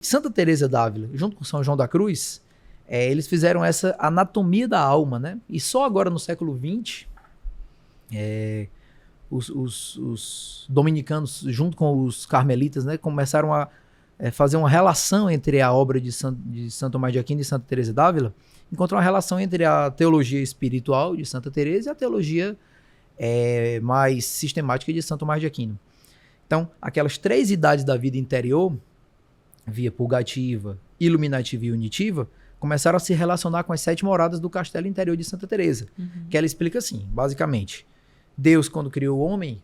Santa Teresa d'Ávila, junto com São João da Cruz, eles fizeram essa anatomia da alma, né? E só agora no século XX, os dominicanos, junto com os carmelitas, né, começaram a fazer uma relação entre a obra de Santo Tomás de Aquino e Santa Teresa d'Ávila, encontrar uma relação entre a teologia espiritual de Santa Teresa e a teologia mais sistemática de Santo Tomás de Aquino. Então, aquelas 3 idades da vida interior, via purgativa, iluminativa e unitiva, começaram a se relacionar com as 7 moradas do castelo interior de Santa Teresa, que ela explica assim, basicamente, Deus, quando criou o homem,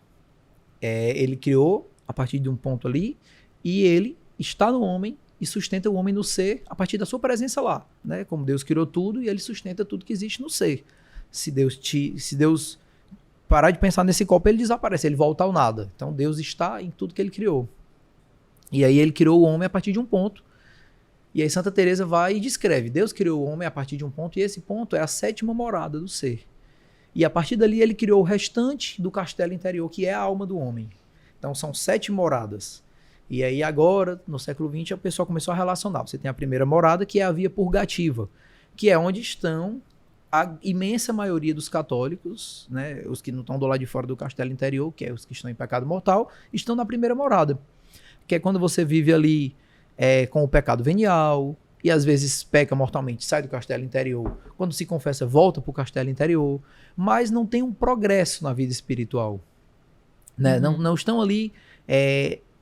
ele criou a partir de um ponto ali, e ele está no homem e sustenta o homem no ser a partir da sua presença lá, né? Como Deus criou tudo e ele sustenta tudo que existe no ser. Se Deus parar de pensar nesse copo, ele desaparece, ele volta ao nada. Então Deus está em tudo que ele criou. E aí ele criou o homem a partir de um ponto. E aí Santa Teresa vai e descreve, Deus criou o homem a partir de um ponto, e esse ponto é a 7ª morada do ser. E a partir dali ele criou o restante do castelo interior, que é a alma do homem. Então são 7 moradas. E aí agora, no século XX, a pessoa começou a relacionar. Você tem a primeira morada, que é a via purgativa, que é onde estão a imensa maioria dos católicos, né, os que não estão do lado de fora do castelo interior, que é os que estão em pecado mortal, estão na primeira morada. Que é quando você vive ali com o pecado venial, e às vezes peca mortalmente, sai do castelo interior. Quando se confessa, volta para o castelo interior, mas não tem um progresso na vida espiritual. Né? Não estão ali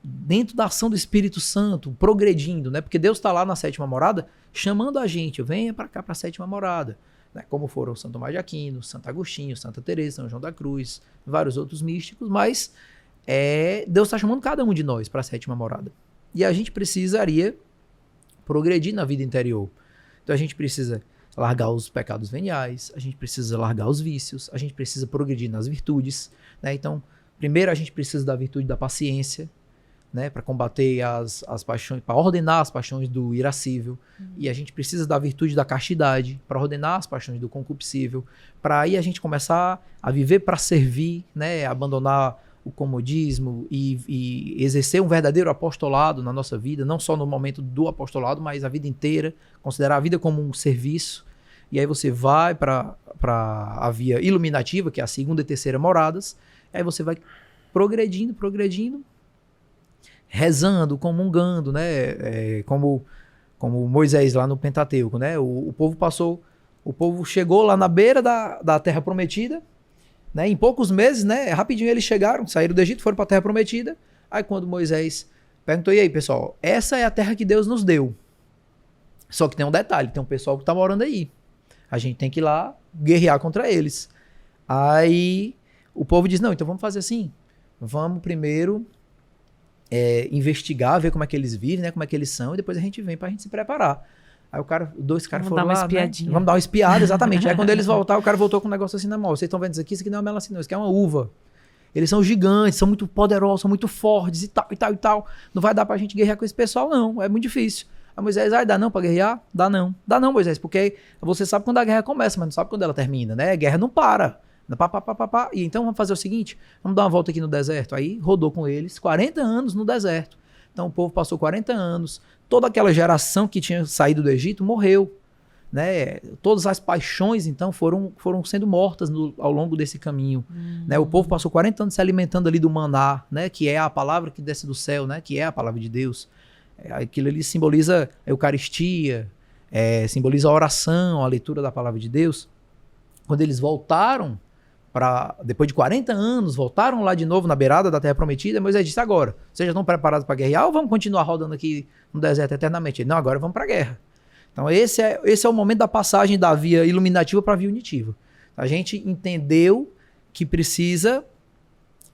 dentro da ação do Espírito Santo, progredindo, né? Porque Deus está lá na 7ª morada, chamando a gente, venha para cá, para a 7ª morada. Né? Como foram Santo Tomás de Aquino, Santo Agostinho, Santa Teresa, São João da Cruz, vários outros místicos, mas Deus está chamando cada um de nós para a 7ª morada. E a gente precisaria progredir na vida interior. Então a gente precisa largar os pecados veniais, a gente precisa largar os vícios, a gente precisa progredir nas virtudes. Né? Então, primeiro a gente precisa da virtude da paciência, né? Para combater as paixões, para ordenar as paixões do irascível. E a gente precisa da virtude da castidade, para ordenar as paixões do concupiscível, para aí a gente começar a viver para servir, né? Abandonar o comodismo e exercer um verdadeiro apostolado na nossa vida, não só no momento do apostolado, mas a vida inteira, considerar a vida como um serviço. E aí você vai para a via iluminativa, que é a 2ª e 3ª moradas, aí você vai progredindo, rezando, comungando, né? Como Moisés lá no Pentateuco, né? O povo chegou lá na beira da Terra Prometida, né? Em poucos meses, né? Rapidinho eles chegaram, saíram do Egito, foram para a Terra Prometida. Aí quando Moisés perguntou, e aí pessoal, essa é a terra que Deus nos deu. Só que tem um detalhe, tem um pessoal que está morando aí. A gente tem que ir lá guerrear contra eles. Aí o povo diz, não, então vamos fazer assim, vamos primeiro investigar, ver como é que eles vivem, né? Como é que eles são, e depois a gente vem pra gente se preparar. Aí dois caras foram lá, né? Vamos dar uma espiada, exatamente. Aí quando eles voltaram, o cara voltou com um negócio assim na mão. Vocês estão vendo isso aqui? Isso aqui não é uma melancia, não. Isso aqui é uma uva. Eles são gigantes, são muito poderosos, são muito fortes e tal, e tal, e tal. Não vai dar pra gente guerrear com esse pessoal, não. É muito difícil. Aí Moisés, dá não pra guerrear? Dá não. Dá não, Moisés, porque você sabe quando a guerra começa, mas não sabe quando ela termina, né? A guerra não para. E então vamos fazer o seguinte, vamos dar uma volta aqui no deserto. Aí rodou com eles 40 anos no deserto. Então o povo passou 40 anos, toda aquela geração que tinha saído do Egito morreu, né? Todas as paixões então foram sendo mortas ao longo desse caminho, né? O povo passou 40 anos se alimentando ali do maná, né? Que é a palavra que desce do céu, né? Que é a palavra de Deus. Aquilo ali simboliza a Eucaristia, simboliza a oração, a leitura da palavra de Deus. Quando eles voltaram, depois de 40 anos, voltaram lá de novo na beirada da Terra Prometida, Moisés disse, agora, vocês já estão preparados para guerrear ou vamos continuar rodando aqui no deserto eternamente? Ele, não, agora vamos para a guerra. Então esse é o momento da passagem da via iluminativa para a via unitiva. A gente entendeu que precisa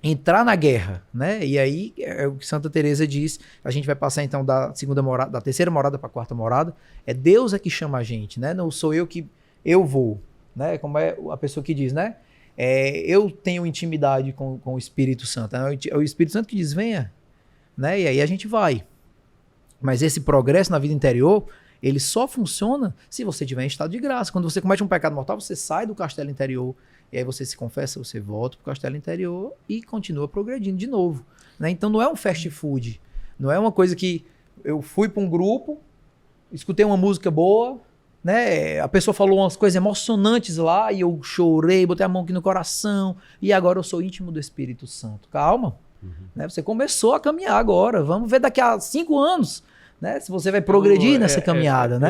entrar na guerra, né? E aí é o que Santa Teresa diz, a gente vai passar então da 3ª morada para a 4ª morada, Deus é que chama a gente, né? Não sou eu que eu vou, né? Como é a pessoa que diz, né? Eu tenho intimidade com o Espírito Santo. É o Espírito Santo que diz, venha. Né? E aí a gente vai. Mas esse progresso na vida interior, ele só funciona se você estiver em estado de graça. Quando você comete um pecado mortal, você sai do castelo interior. E aí você se confessa, você volta para o castelo interior e continua progredindo de novo. Né? Então não é um fast food. Não é uma coisa que eu fui para um grupo, escutei uma música boa, né? A pessoa falou umas coisas emocionantes lá e eu chorei, botei a mão aqui no coração e agora eu sou íntimo do Espírito Santo. Calma, né? Você começou a caminhar agora, vamos ver daqui a 5 anos, né? Se você vai progredir nessa caminhada, né?